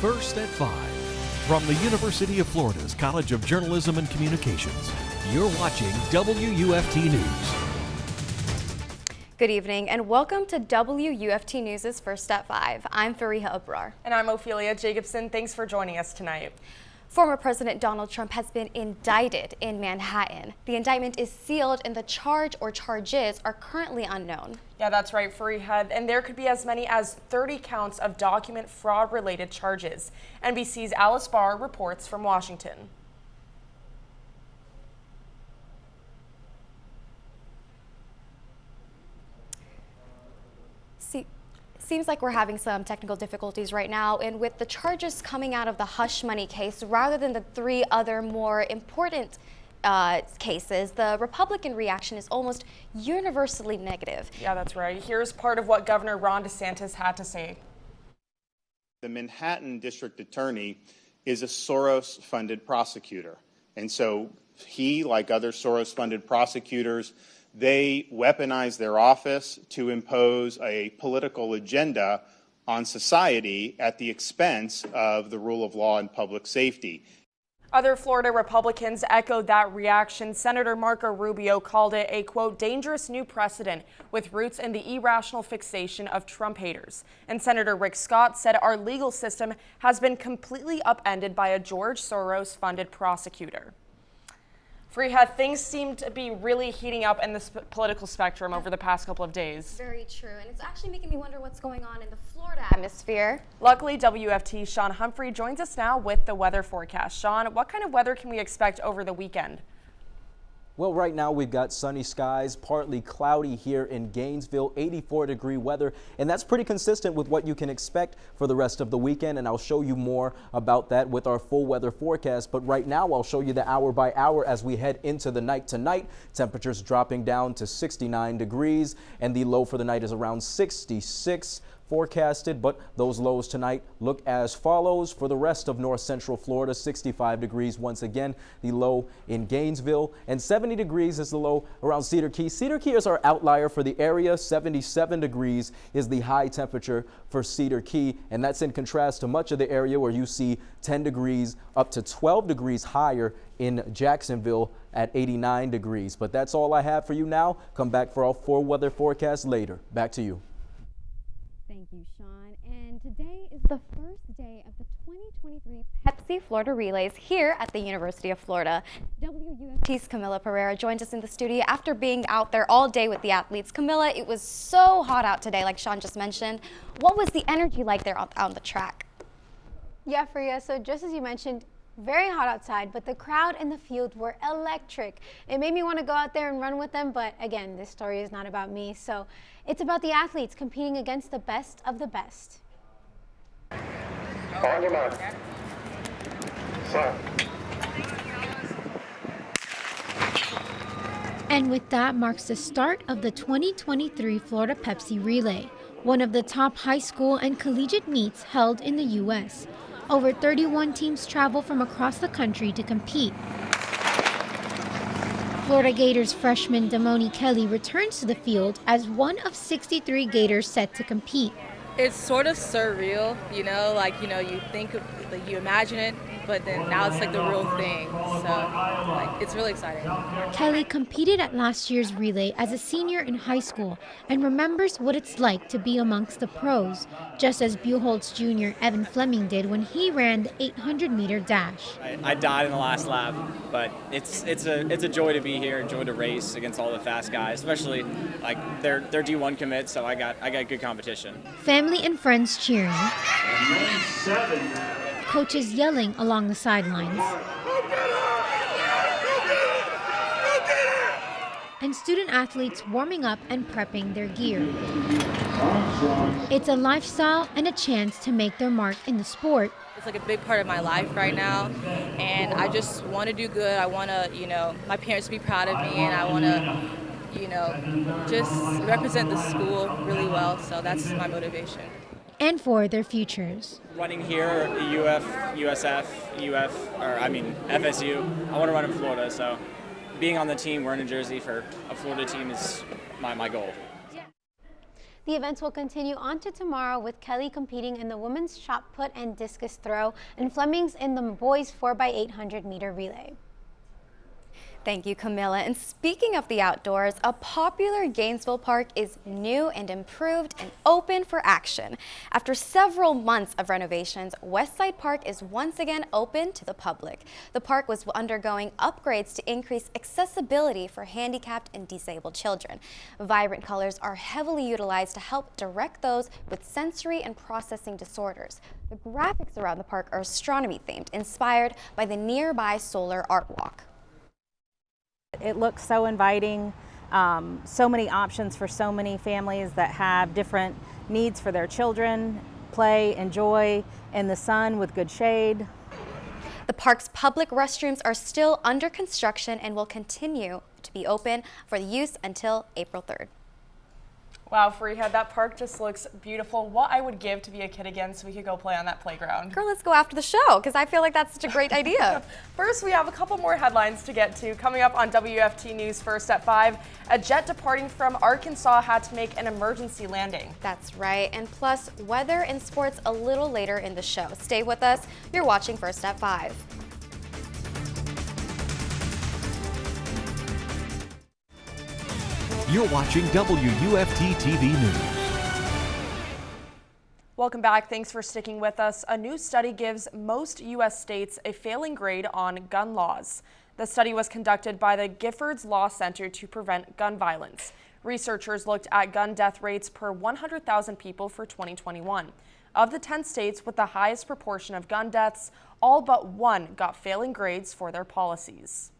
First at 5. From the University of Florida's College of Journalism and Communications, you're watching WUFT News. Good evening and welcome to WUFT News' First at 5. I'm Fareeha Abrar. And I'm Ophelie Jacobson. Thanks for joining us tonight. Former President Donald Trump has been indicted in Manhattan. The indictment is sealed and the charge or charges are currently unknown. Yeah, that's right, Fareeha. And there could be as many as 30 counts of document fraud related charges. NBC's Alice Barr reports from Washington. Seems like we're having some technical difficulties right now, and with the charges coming out of the hush money case rather than the 3 other more important cases, the Republican reaction is almost universally negative. Yeah, that's right. Here's part of what Governor Ron DeSantis had to say. The Manhattan District Attorney is a Soros-funded prosecutor, and so he, like other Soros-funded prosecutors, they weaponize their office to impose a political agenda on society at the expense of the rule of law and public safety. Other Florida Republicans echoed that reaction. Senator Marco Rubio called it a, quote, dangerous new precedent with roots in the irrational fixation of Trump haters. And Senator Rick Scott said our legal system has been completely upended by a George Soros-funded prosecutor. Fareeha, things seem to be really heating up in the political spectrum over the past couple of days. Very true, and it's actually making me wonder what's going on in the Florida atmosphere. Luckily, WFT's Shawn Humphrey joins us now with the weather forecast. Shawn, what kind of weather can we expect over the weekend? Well, right now we've got sunny skies, partly cloudy here in Gainesville, 84-degree weather, and that's pretty consistent with what you can expect for the rest of the weekend, and I'll show you more about that with our full weather forecast. But right now I'll show you the hour by hour as we head into the night tonight. Temperatures dropping down to 69 degrees, and the low for the night is around 66 forecasted, but those lows tonight look as follows. For the rest of north central Florida, 65 degrees once again, the low in Gainesville, and 70 degrees is the low around Cedar Key. Cedar Key is our outlier for the area. 77 degrees is the high temperature for Cedar Key, and that's in contrast to much of the area where you see 10 degrees up to 12 degrees higher in Jacksonville at 89 degrees. But that's all I have for you now. Come back for our full weather forecast later. Back to you. Thank you, Shawn. And today is the first day of the 2023 Pepsi Florida Relays here at the University of Florida. WUFT's Camila Pereira joins us in the studio after being out there all day with the athletes. Camila, it was so hot out today, like Shawn just mentioned. What was the energy like there on the track? Yeah, Fareeha, so just as you mentioned, very hot outside, but the crowd in the field were electric. It made me want to go out there and run with them, but again, this story is not about me, so it's about the athletes competing against the best of the best. On your mark. Start. And with that marks the start of the 2023 Florida Pepsi Relay, one of the top high school and collegiate meets held in the U.S. Over 31 teams travel from across the country to compete. Florida Gators freshman Damoni Kelly returns to the field as one of 63 Gators set to compete. It's sort of surreal, you think, you imagine it, but then now it's like the real thing. So, it's really exciting. Kelly competed at last year's relay as a senior in high school and remembers what it's like to be amongst the pros, just as Buchholz Jr. Evan Fleming did when he ran the 800-meter dash. I died in the last lap, but it's a joy to be here, a joy to race against all the fast guys, especially they're D1 commits, so I got good competition. Family and friends cheering. Coaches yelling along the sidelines. And student athletes warming up and prepping their gear. It's a lifestyle and a chance to make their mark in the sport. It's like a big part of my life right now, and I just want to do good. I want to, my parents to be proud of me, and I want to, just represent the school really well, so that's my motivation. And for their futures. Running here, the UF, USF, FSU, I want to run in Florida, so being on the team, wearing a jersey for a Florida team is my goal. The events will continue on to tomorrow with Kelly competing in the women's shot put and discus throw and Fleming's in the boys 4x800 meter relay. Thank you, Camila. And speaking of the outdoors, a popular Gainesville park is new and improved and open for action. After several months of renovations, Westside Park is once again open to the public. The park was undergoing upgrades to increase accessibility for handicapped and disabled children. Vibrant colors are heavily utilized to help direct those with sensory and processing disorders. The graphics around the park are astronomy themed, inspired by the nearby solar art walk. It looks so inviting, so many options for so many families that have different needs for their children, play, enjoy in the sun with good shade. The park's public restrooms are still under construction and will continue to be open for use until April 3rd. Wow, Fareeha, that park just looks beautiful. What I would give to be a kid again so we could go play on that playground. Girl, let's go after the show because I feel like that's such a great idea. First, we have a couple more headlines to get to. Coming up on WFT News First at 5, a jet departing from Arkansas had to make an emergency landing. That's right, and plus weather and sports a little later in the show. Stay with us. You're watching First at 5. You're watching WUFT TV News. Welcome back. Thanks for sticking with us. A new study gives most U.S. states a failing grade on gun laws. The study was conducted by the Giffords Law Center to prevent gun violence. Researchers looked at gun death rates per 100,000 people for 2021. Of the 10 states with the highest proportion of gun deaths, all but one got failing grades for their policies.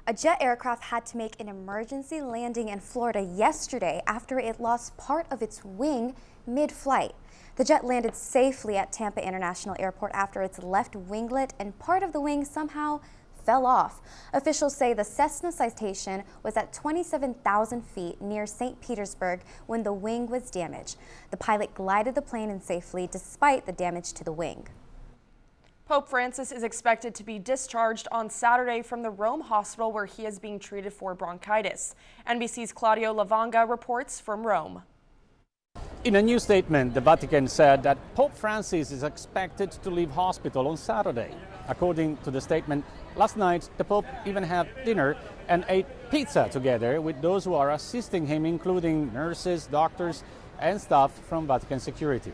A jet aircraft had to make an emergency landing in Florida yesterday after it lost part of its wing mid-flight. The jet landed safely at Tampa International Airport after its left winglet and part of the wing somehow fell off. Officials say the Cessna citation was at 27,000 feet near St. Petersburg when the wing was damaged. The pilot glided the plane in safely despite the damage to the wing. Pope Francis is expected to be discharged on Saturday from the Rome hospital where he is being treated for bronchitis. NBC's Claudio Lavanga reports from Rome. In a new statement, the Vatican said that Pope Francis is expected to leave hospital on Saturday. According to the statement, last night the Pope even had dinner and ate pizza together with those who are assisting him, including nurses, doctors, and staff from Vatican security.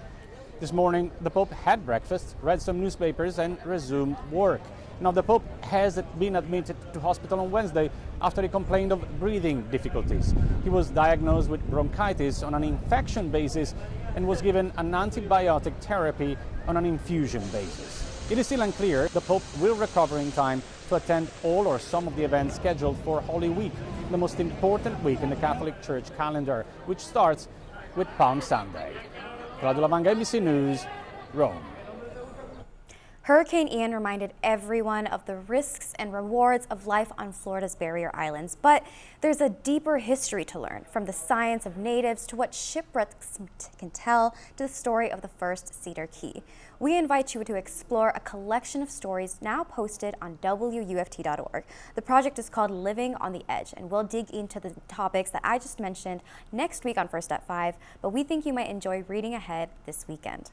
This morning, the Pope had breakfast, read some newspapers, and resumed work. Now, the Pope has been admitted to hospital on Wednesday after he complained of breathing difficulties. He was diagnosed with bronchitis on an infection basis and was given an antibiotic therapy on an infusion basis. It is still unclear the Pope will recover in time to attend all or some of the events scheduled for Holy Week, the most important week in the Catholic Church calendar, which starts with Palm Sunday. Claudio Lavanga, ABC News, Rome. Hurricane Ian reminded everyone of the risks and rewards of life on Florida's barrier islands, but there's a deeper history to learn, from the science of natives to what shipwrecks can tell to the story of the first Cedar Key. We invite you to explore a collection of stories now posted on WUFT.org. The project is called Living on the Edge, and we'll dig into the topics that I just mentioned next week on First at 5, but we think you might enjoy reading ahead this weekend.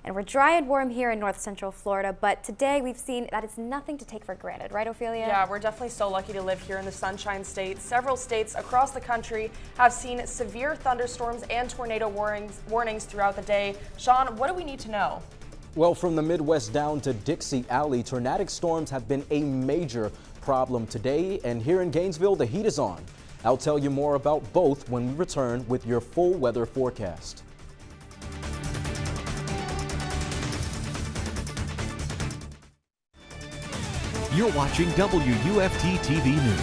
And we're dry and warm here in north central Florida, but today we've seen that it's nothing to take for granted, right, Ophelia? Yeah, we're definitely so lucky to live here in the Sunshine State. Several states across the country have seen severe thunderstorms and tornado warnings throughout the day. Shawn, what do we need to know? Well, from the Midwest down to Dixie Alley, tornadic storms have been a major problem today, and here in Gainesville, the heat is on. I'll tell you more about both when we return with your full weather forecast. You're watching WUFT TV News.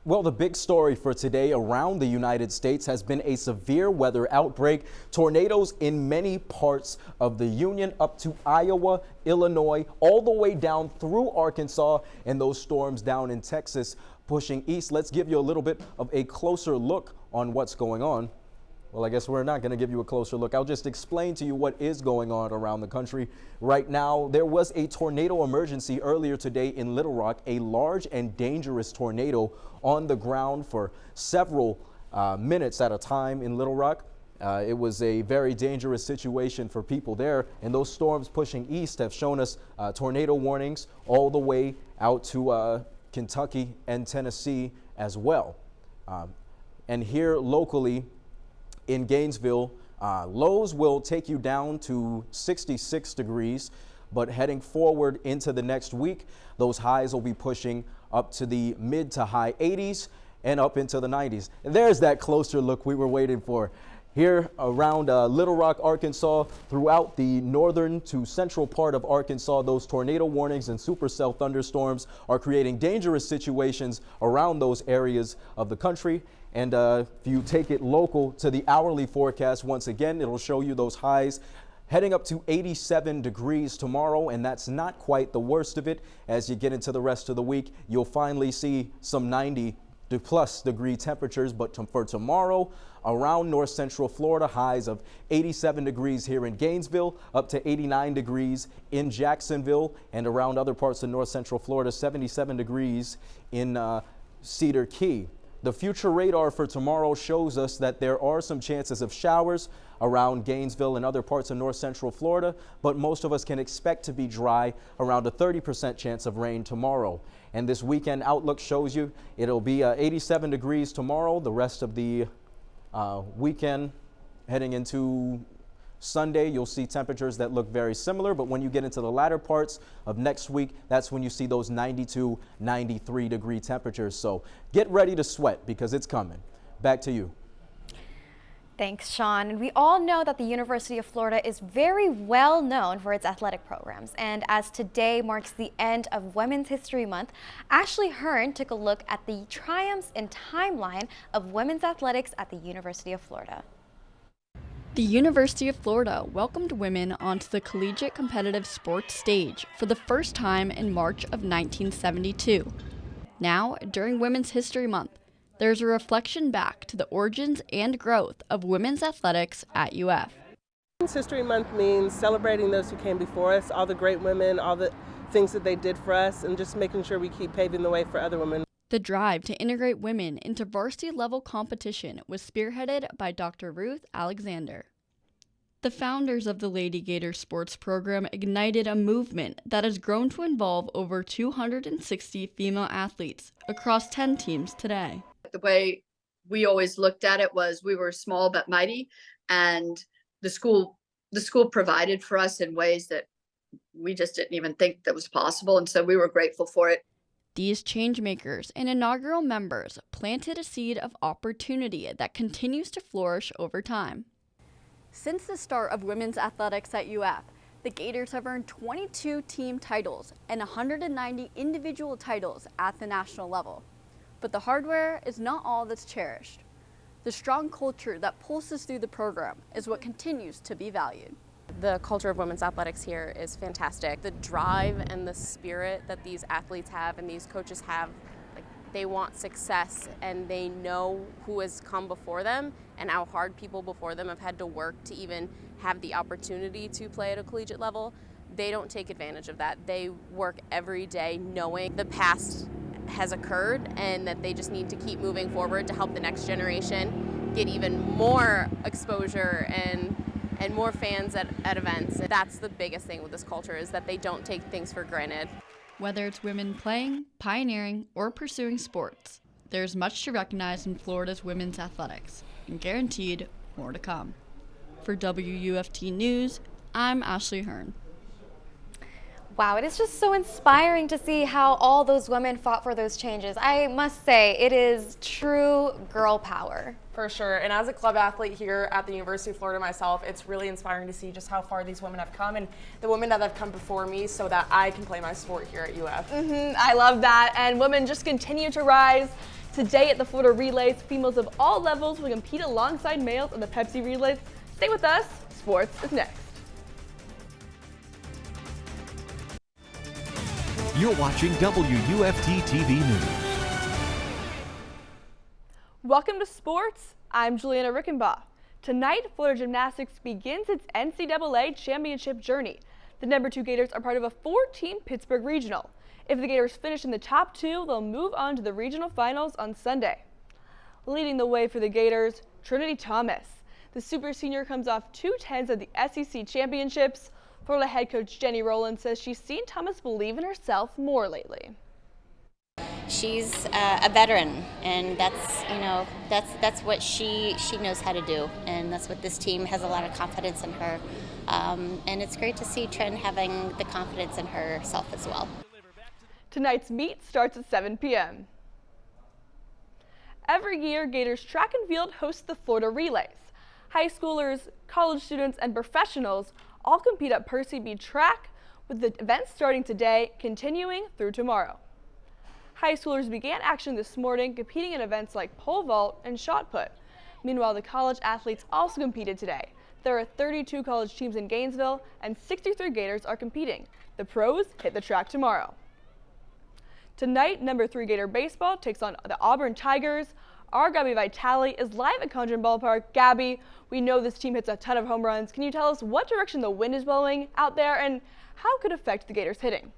Well, the big story for today around the United States has been a severe weather outbreak. Tornadoes in many parts of the Union up to Iowa, Illinois, all the way down through Arkansas, and those storms down in Texas pushing east. Let's give you a little bit of a closer look on what's going on. Well, I guess we're not going to give you a closer look. I'll just explain to you what is going on around the country right now. There was a tornado emergency earlier today in Little Rock, a large and dangerous tornado on the ground for several minutes at a time in Little Rock. It was a very dangerous situation for people there, and those storms pushing east have shown us tornado warnings all the way out to Kentucky and Tennessee as well. And here locally in Gainesville, lows will take you down to 66 degrees, but heading forward into the next week, those highs will be pushing up to the mid to high 80s and up into the 90s. And there's that closer look we were waiting for. Here around Little Rock, Arkansas, throughout the northern to central part of Arkansas, those tornado warnings and supercell thunderstorms are creating dangerous situations around those areas of the country. And if you take it local to the hourly forecast, once again, it'll show you those highs heading up to 87 degrees tomorrow, and that's not quite the worst of it. As you get into the rest of the week, you'll finally see some 90+ degree temperatures, but for tomorrow, around north central Florida, highs of 87 degrees here in Gainesville, up to 89 degrees in Jacksonville, and around other parts of north central Florida, 77 degrees in Cedar Key. The future radar for tomorrow shows us that there are some chances of showers around Gainesville and other parts of north central Florida, but most of us can expect to be dry, around a 30% chance of rain tomorrow. And this weekend outlook shows you it'll be 87 degrees tomorrow. The rest of the weekend heading into Sunday, you'll see temperatures that look very similar, but when you get into the latter parts of next week, that's when you see those 92, 93 degree temperatures. So get ready to sweat because it's coming. Back to you. Thanks, Shawn. And we all know that the University of Florida is very well known for its athletic programs. And as today marks the end of Women's History Month, Ashley Hearn took a look at the triumphs and timeline of women's athletics at the University of Florida. The University of Florida welcomed women onto the collegiate competitive sports stage for the first time in March of 1972. Now, during Women's History Month, there's a reflection back to the origins and growth of women's athletics at UF. Women's History Month means celebrating those who came before us, all the great women, all the things that they did for us, and just making sure we keep paving the way for other women. The drive to integrate women into varsity-level competition was spearheaded by Dr. Ruth Alexander. The founders of the Lady Gator sports program ignited a movement that has grown to involve over 260 female athletes across 10 teams today. The way we always looked at it was we were small but mighty, and the school provided for us in ways that we just didn't even think that was possible, and so we were grateful for it. These changemakers and inaugural members planted a seed of opportunity that continues to flourish over time. Since the start of women's athletics at UF, the Gators have earned 22 team titles and 190 individual titles at the national level. But the hardware is not all that's cherished. The strong culture that pulses through the program is what continues to be valued. The culture of women's athletics here is fantastic. The drive and the spirit that these athletes have and these coaches have, like, they want success and they know who has come before them and how hard people before them have had to work to even have the opportunity to play at a collegiate level. They don't take advantage of that. They work every day knowing the past has occurred and that they just need to keep moving forward to help the next generation get even more exposure and more fans at events. That's the biggest thing with this culture, is that they don't take things for granted. Whether it's women playing, pioneering, or pursuing sports, there's much to recognize in Florida's women's athletics, and guaranteed more to come. For WUFT News, I'm Ashley Hearn. Wow, it is just so inspiring to see how all those women fought for those changes. I must say, it is true girl power. For sure, and as a club athlete here at the University of Florida myself, it's really inspiring to see just how far these women have come and the women that have come before me so that I can play my sport here at UF. I love that, and women just continue to rise. Today at the Florida Relays, females of all levels will compete alongside males in the Pepsi Relays. Stay with us, sports is next. You're watching WUFT TV News. Welcome to sports. I'm Julianna Reichenbach. Tonight, Florida Gymnastics begins its NCAA championship journey. The number 2 Gators are part of a 4-team Pittsburgh regional. If the Gators finish in the top 2, they'll move on to the regional finals on Sunday. Leading the way for the Gators, Trinity Thomas. The super senior comes off 2 10s at the SEC championships. Florida head coach Jenny Rowland says she's seen Thomas believe in herself more lately. She's a veteran, and that's what she knows how to do, and that's what this team has a lot of confidence in her. And it's great to see Trin having the confidence in herself as well. Tonight's meet starts at 7 p.m. Every year, Gators track and field hosts the Florida Relays. High schoolers, college students, and professionals all compete at Percy B track, with the event starting today, continuing through tomorrow. High schoolers began action this morning, competing in events like pole vault and shot put. Meanwhile, the college athletes also competed today. There are 32 college teams in Gainesville, and 63 Gators are competing. The pros hit the track tomorrow. Tonight, number 3 Gator baseball takes on the Auburn Tigers. Our Gabby Vitale is live at Condren Ballpark. Gabby, we know this team hits a ton of home runs. Can you tell us what direction the wind is blowing out there and how it could affect the Gators hitting?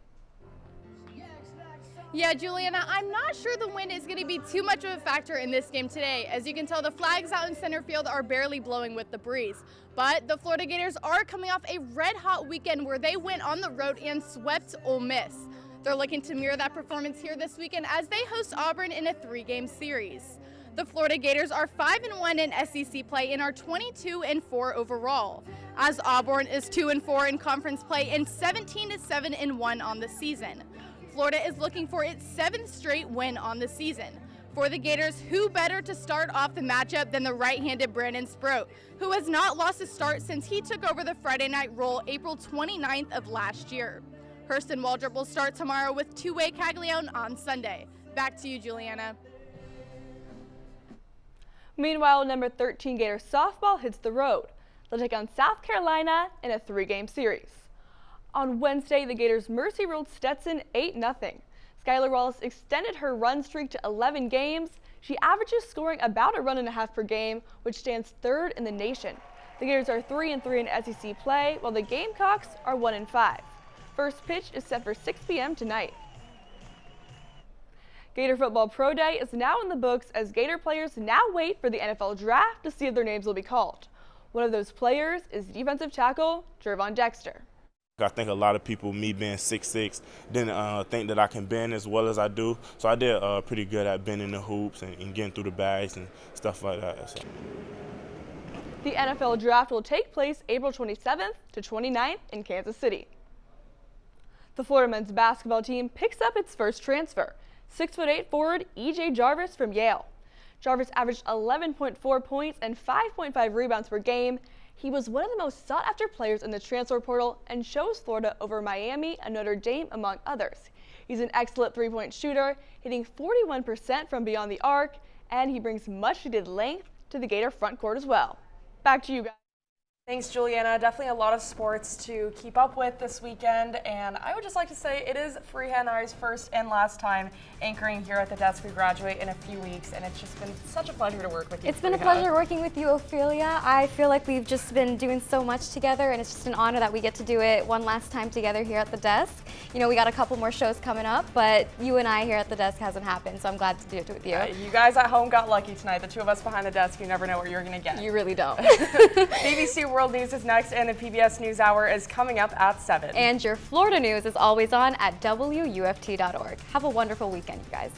Yeah, Juliana, I'm not sure the wind is going to be too much of a factor in this game today. As you can tell, the flags out in center field are barely blowing with the breeze. But the Florida Gators are coming off a red-hot weekend where they went on the road and swept Ole Miss. They're looking to mirror that performance here this weekend as they host Auburn in a 3-game series. The Florida Gators are 5-1 in SEC play and are 22-4 overall, as Auburn is 2-4 in conference play and 17-7-1 on the season. Florida is looking for its 7th straight win on the season. For the Gators, who better to start off the matchup than the right-handed Brandon Sproat, who has not lost a start since he took over the Friday night role April 29th of last year. Hurston Waldrop will start tomorrow with two-way Caglione on Sunday. Back to you, Juliana. Meanwhile, number 13 Gator softball hits the road. They'll take on South Carolina in a 3-game series. On Wednesday, the Gators mercy ruled Stetson 8-0. Skylar Wallace extended her run streak to 11 games. She averages scoring about a run and a half per game, which stands 3rd in the nation. The Gators are 3-3 in SEC play, while the Gamecocks are 1-5. First pitch is set for 6 p.m. tonight. Gator Football Pro Day is now in the books as Gator players now wait for the NFL Draft to see if their names will be called. One of those players is defensive tackle Jervon Dexter. I think a lot of people, me being 6'6", didn't think that I can bend as well as I do. So I did pretty good at bending the hoops and getting through the bags and stuff like that. So. The NFL Draft will take place April 27th to 29th in Kansas City. The Florida men's basketball team picks up its first transfer, 6'8" forward E.J. Jarvis from Yale. Jarvis averaged 11.4 points and 5.5 rebounds per game. He was one of the most sought-after players in the transfer portal and chose Florida over Miami and Notre Dame, among others. He's an excellent three-point shooter, hitting 41% from beyond the arc, and he brings much-needed length to the Gator front court as well. Back to you guys. Thanks, Juliana. Definitely a lot of sports to keep up with this weekend, and I would just like to say it is Fareeha and I's first and last time anchoring here at the desk. We graduate in a few weeks, and it's just been such a pleasure to work with you. It's been a pleasure working with you, Ophelia. I feel like we've just been doing so much together, and it's just an honor that we get to do it one last time together here at the desk. You know, we got a couple more shows coming up, but you and I here at the desk hasn't happened, so I'm glad to do it with you. You guys at home got lucky tonight. The two of us behind the desk, you never know what you're going to get. You really don't. BBC World News is next, and the PBS NewsHour is coming up at 7. And your Florida news is always on at WUFT.org. Have a wonderful weekend, you guys.